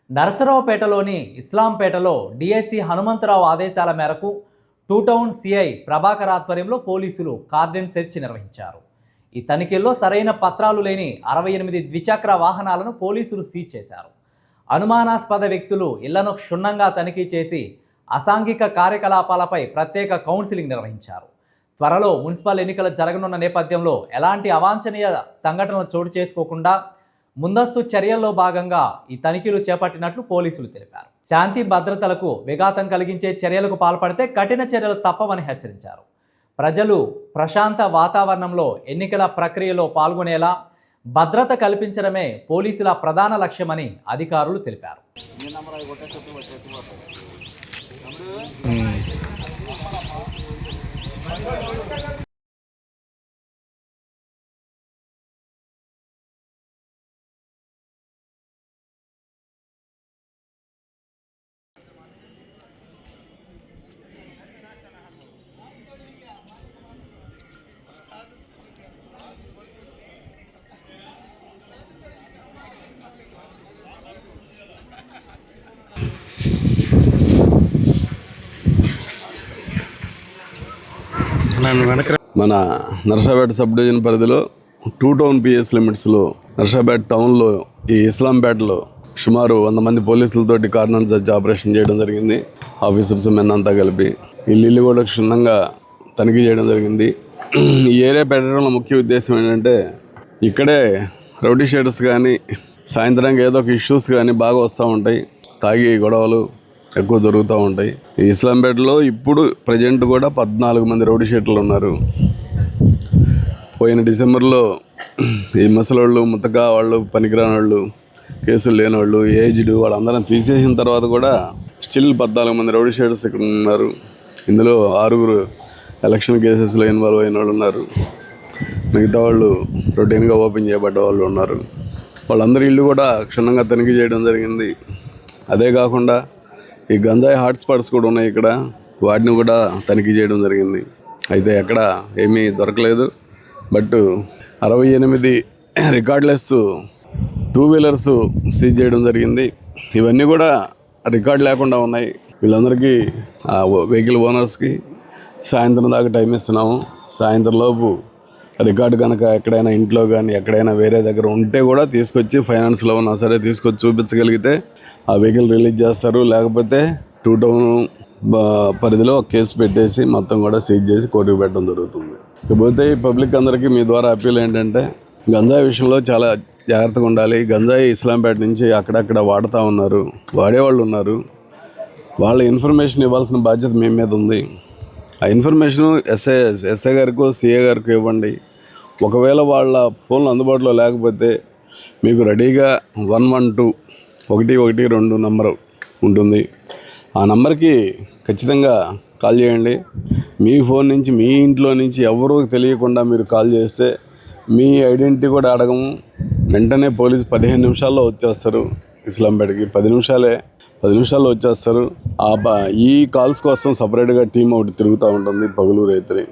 నరసరావుపేటలోని ఇస్లాంపేటలో డీఐసీ హనుమంతరావు ఆదేశాల మేరకు two town CI Prabhakar ఆధ్వర్యంలో పోలీసులు కార్డన్ సెర్చ్ నిర్వహించారు. ఈ తనిఖీల్లో సరైన పత్రాలు లేని 68 ద్విచక్ర వాహనాలను పోలీసులు సీజ్ చేశారు. అనుమానాస్పద వ్యక్తులు ఇళ్లను క్షుణ్ణంగా తనిఖీ చేసి అసాంఘిక కార్యకలాపాలపై ప్రత్యేక కౌన్సిలింగ్ నిర్వహించారు. త్వరలో మున్సిపల్ ఎన్నికలు జరగనున్న నేపథ్యంలో ఎలాంటి అవాంఛనీయ సంఘటనలు చోటు చేసుకోకుండా ముందస్తు చర్యల్లో భాగంగా ఈ తనిఖీలు చేపట్టినట్లు పోలీసులు తెలిపారు. శాంతి భద్రతలకు విఘాతం కలిగించే చర్యలకు పాల్పడితే కఠిన చర్యలు తప్పవని హెచ్చరించారు. ప్రజలు ప్రశాంత వాతావరణంలో ఎన్నికల ప్రక్రియలో పాల్గొనేలా భద్రత కల్పించడమే పోలీసుల ప్రధాన లక్ష్యమని అధికారులు తెలిపారు. మన నర్సాపేట సబ్ డివిజన్ పరిధిలో టూ టౌన్ పిఎస్ లిమిట్స్లో నర్సాపేట టౌన్లో ఈ ఇస్లాంపేటలో సుమారు 100 మంది పోలీసులతోటి కార్డన్ సెర్చ్ ఆపరేషన్ చేయడం జరిగింది. ఆఫీసర్స్ మెన్నంతా కలిపి ఇల్లు కూడా క్షుణ్ణంగా తనిఖీ చేయడం జరిగింది. ఈ ఏరియా పెట్టడంలో ముఖ్య ఉద్దేశం ఏంటంటే ఇక్కడే రౌడీ షీటర్స్ కానీ సాయంత్రానికి ఏదో ఒక ఇష్యూస్ కానీ బాగా వస్తూ ఉంటాయి. తాగి గొడవలు ఎక్కువ దొరుకుతూ ఉంటాయి. ఈ ఇస్లాంపేటలో ఇప్పుడు ప్రజెంట్ కూడా 14 మంది రౌడీ షీటర్లు ఉన్నారు. పోయిన డిసెంబర్లో ఈ ముసలోళ్ళు ముతక వాళ్ళు పనికిరాని వాళ్ళు కేసులు లేని వాళ్ళు ఏజ్డ్ వాళ్ళందరం తీసేసిన తర్వాత కూడా స్టిల్ 14 మంది రౌడీ షీటర్స్ ఇక్కడ ఉన్నారు. ఇందులో 6 ఎలక్షన్ కేసెస్లో ఇన్వాల్వ్ అయిన వాళ్ళు ఉన్నారు. మిగతా వాళ్ళు రొటీన్గా ఓపెన్ చేయబడ్డ వాళ్ళు ఉన్నారు. వాళ్ళందరి ఇల్లు కూడా క్షుణ్ణంగా తనిఖీ చేయడం జరిగింది. అదే కాకుండా ఈ గంజాయి హాట్స్పాట్స్ కూడా ఉన్నాయి ఇక్కడ, వాటిని కూడా తనిఖీ చేయడం జరిగింది. అయితే ఎక్కడ ఏమీ దొరకలేదు. బట్ 68 రికార్డ్లెస్ 2 వీలర్స్ సీజ్ చేయడం జరిగింది. ఇవన్నీ కూడా రికార్డ్ లేకుండా ఉన్నాయి. వీళ్ళందరికీ వెహికల్ ఓనర్స్కి సాయంత్రం దాకా టైం ఇస్తున్నాము. సాయంత్రం లోపు రికార్డు కనుక ఎక్కడైనా ఇంట్లో కానీ ఎక్కడైనా వేరే దగ్గర ఉంటే కూడా తీసుకొచ్చి ఫైనాన్స్లో ఉన్నా సరే తీసుకొచ్చి చూపించగలిగితే ఆ వెహికల్ రిలీజ్ చేస్తారు. లేకపోతే టూ టౌన్ పరిధిలో కేసు పెట్టేసి మొత్తం కూడా సీజ్ చేసి కోర్టుకు పెట్టడం జరుగుతుంది. ఇకపోతే ఈ పబ్లిక్ అందరికీ మీ ద్వారా అప్పీల్ ఏంటంటే గంజాయి విషయంలో చాలా జాగ్రత్తగా ఉండాలి. గంజాయి ఇస్లాంపేట నుంచి అక్కడక్కడ వాడుతూ ఉన్నారు, వాడేవాళ్ళు ఉన్నారు. వాళ్ళ ఇన్ఫర్మేషన్ ఇవ్వాల్సిన బాధ్యత మీ మీద ఉంది. ఆ ఇన్ఫర్మేషను ఎస్ఐ గారికి సిఏ గారికి ఇవ్వండి. ఒకవేళ వాళ్ళ ఫోన్లు అందుబాటులో లేకపోతే మీకు రెడీగా 112 నంబర్ ఉంటుంది. ఆ నంబర్కి ఖచ్చితంగా కాల్ చేయండి. మీ ఫోన్ నుంచి మీ ఇంట్లో నుంచి ఎవరూ తెలియకుండా మీరు కాల్ చేస్తే మీ ఐడెంటిటీ కూడా అడగము. వెంటనే పోలీసు 15 నిమిషాల్లో వచ్చేస్తారు. ఇస్లాంపేటకి 10 నిమిషాల్లో వచ్చేస్తారు. ఈ కాల్స్ కోసం సపరేట్గా టీం ఒకటి తిరుగుతూ ఉంటుంది పగలు రైతుని.